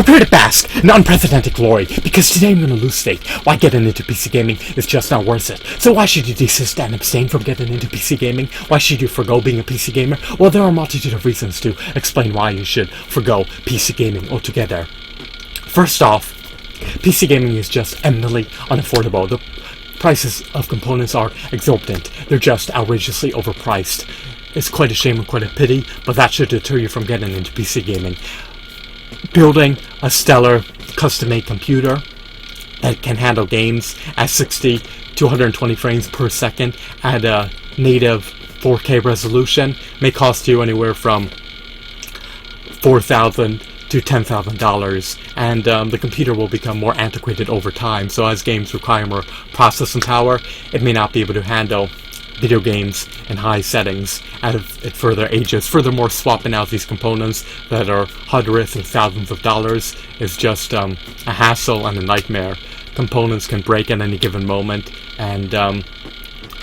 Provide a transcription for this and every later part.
prepare to bask in unprecedented glory, because today I'm going to lose faith. Why getting into PC gaming is just not worth it. So why should you desist and abstain from getting into PC gaming? Why should you forgo being a PC gamer? Well, there are a multitude of reasons to explain why you should forgo PC gaming altogether. First off, PC gaming is just eminently unaffordable. The prices of components are exorbitant. They're just outrageously overpriced. It's quite a shame and quite a pity, but that should deter you from getting into PC gaming. Building a stellar custom-made computer that can handle games at 60 to 120 frames per second at a native 4K resolution may cost you anywhere from $4,000 to $10,000, and the computer will become more antiquated over time. So as games require more processing power, it may not be able to handle video games in high settings as it further ages. Furthermore, swapping out these components that are hundreds or thousands of dollars is just a hassle and a nightmare. Components can break at any given moment, and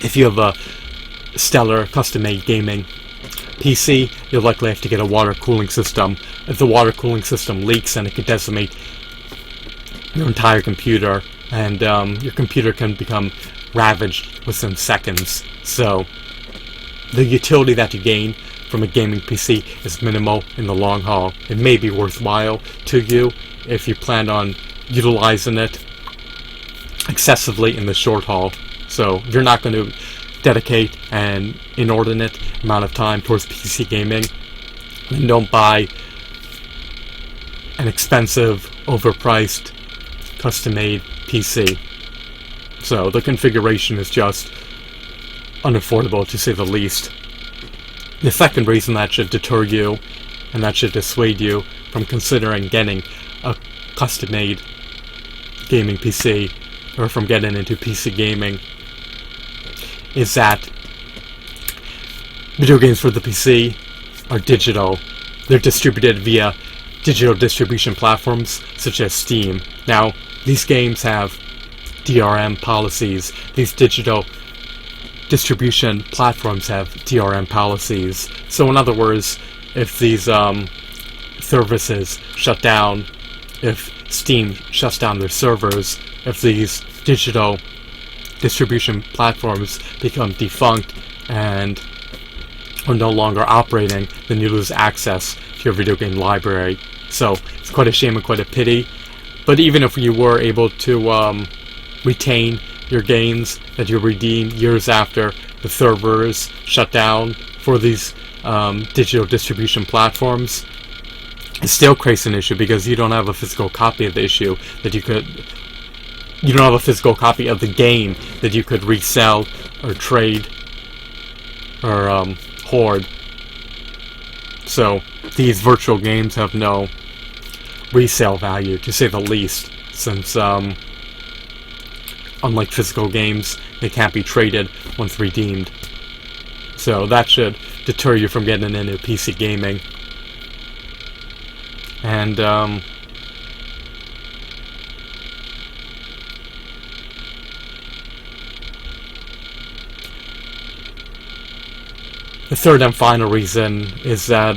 if you have a stellar custom-made gaming PC, you'll likely have to get a water cooling system. If the water cooling system leaks, then it could decimate your entire computer, and your computer can become ravaged within seconds. So the utility that you gain from a gaming PC is minimal in the long haul. It may be worthwhile to you if you plan on utilizing it excessively in the short haul. So if you're not going to dedicate an inordinate amount of time towards PC gaming, then don't buy an expensive, overpriced, custom-made PC. So the configuration is just unaffordable, to say the least. The second reason that should deter you, and that should dissuade you from considering getting a custom-made gaming PC, or from getting into PC gaming, is that video games for the PC are digital. They're distributed via digital distribution platforms such as Steam. Now, these games have DRM policies. These digital distribution platforms have DRM policies. So in other words, if these services shut down, if Steam shuts down their servers, if these digital distribution platforms become defunct and are no longer operating, then you lose access to your video game library. So it's quite a shame and quite a pity. But even if you were able to retain your games that you redeemed years after the servers shut down for these digital distribution platforms, it still creates an issue because you don't have a physical copy of the issue that you don't have a physical copy of the game that you could resell or trade or hoard. So these virtual games have no resale value, to say the least, since unlike physical games, they can't be traded once redeemed. So that should deter you from getting into PC gaming. And the third and final reason is that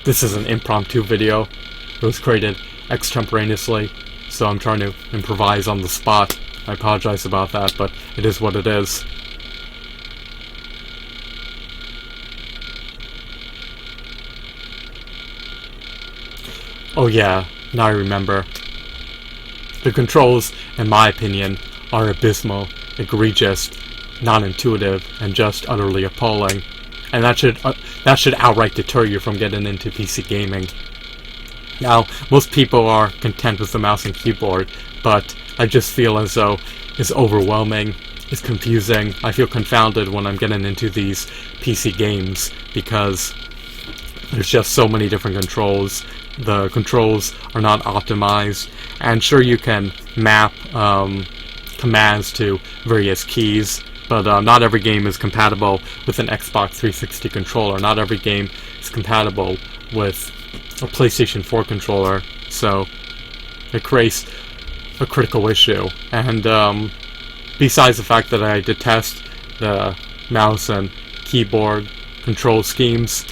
this is an impromptu video. It was created extemporaneously, so I'm trying to improvise on the spot. I apologize about that, but it is what it is. Oh yeah, now I remember. The controls, in my opinion, are abysmal, egregious, non-intuitive, and just utterly appalling. And that should outright deter you from getting into PC gaming. Now, most people are content with the mouse and keyboard, but I just feel as though it's overwhelming, it's confusing. I feel confounded when I'm getting into these PC games because there's just so many different controls. The controls are not optimized, and sure, you can map commands to various keys, but not every game is compatible with an Xbox 360 controller. Not every game is compatible with a PlayStation 4 controller, so it creates a critical issue. And besides the fact that I detest the mouse and keyboard control schemes,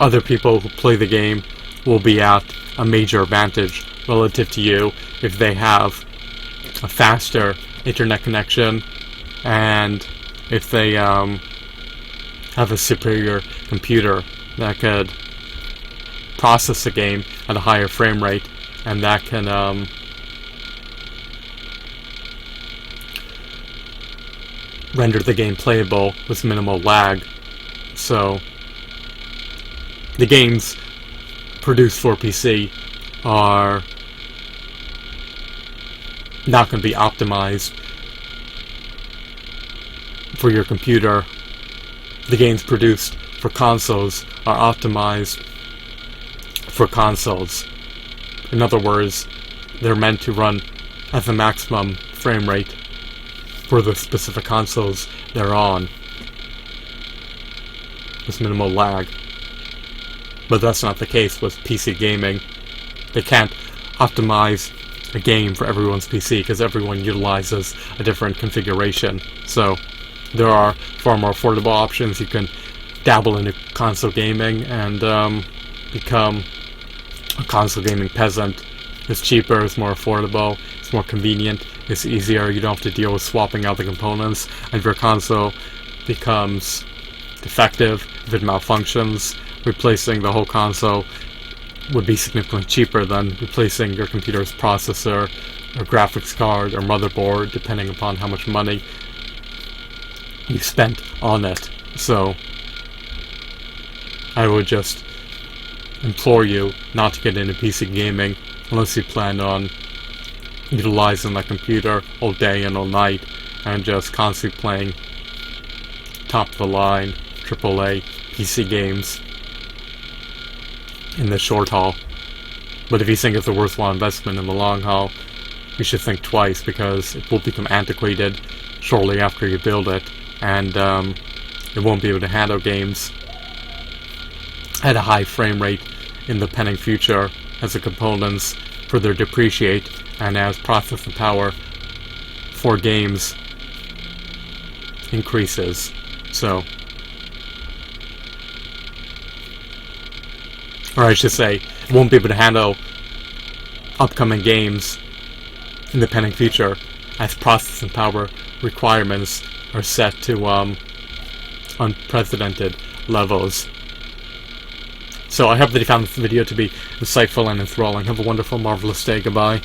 other people who play the game will be at a major advantage relative to you if they have a faster internet connection, and if they have a superior computer that could process the game at a higher frame rate, and that can render the game playable with minimal lag. So the games produced for PC are not going to be optimized for your computer. The games produced for consoles are optimized for consoles. In other words, they're meant to run at the maximum frame rate for the specific consoles they're on, with minimal lag. But that's not the case with PC gaming. They can't optimize a game for everyone's PC because everyone utilizes a different configuration. So there are far more affordable options. You can dabble into console gaming and become a console gaming peasant. It's cheaper, it's more affordable, it's more convenient, it's easier. You don't have to deal with swapping out the components, and if your console becomes defective, if it malfunctions, replacing the whole console would be significantly cheaper than replacing your computer's processor or graphics card or motherboard, depending upon how much money you spent on it. So I would just implore you not to get into PC gaming unless you plan on utilizing that computer all day and all night and just constantly playing top of the line AAA PC games in the short haul. But if you think it's a worthwhile investment in the long haul, you should think twice, because it will become antiquated shortly after you build it, and it won't be able to handle games at a high frame rate in the pending future as the components further depreciate and as processing power for games increases. So, or I should say, it won't be able to handle upcoming games in the pending future as processing power requirements are set to unprecedented levels. So I hope that you found this video to be insightful and enthralling. Have a wonderful, marvelous day. Goodbye.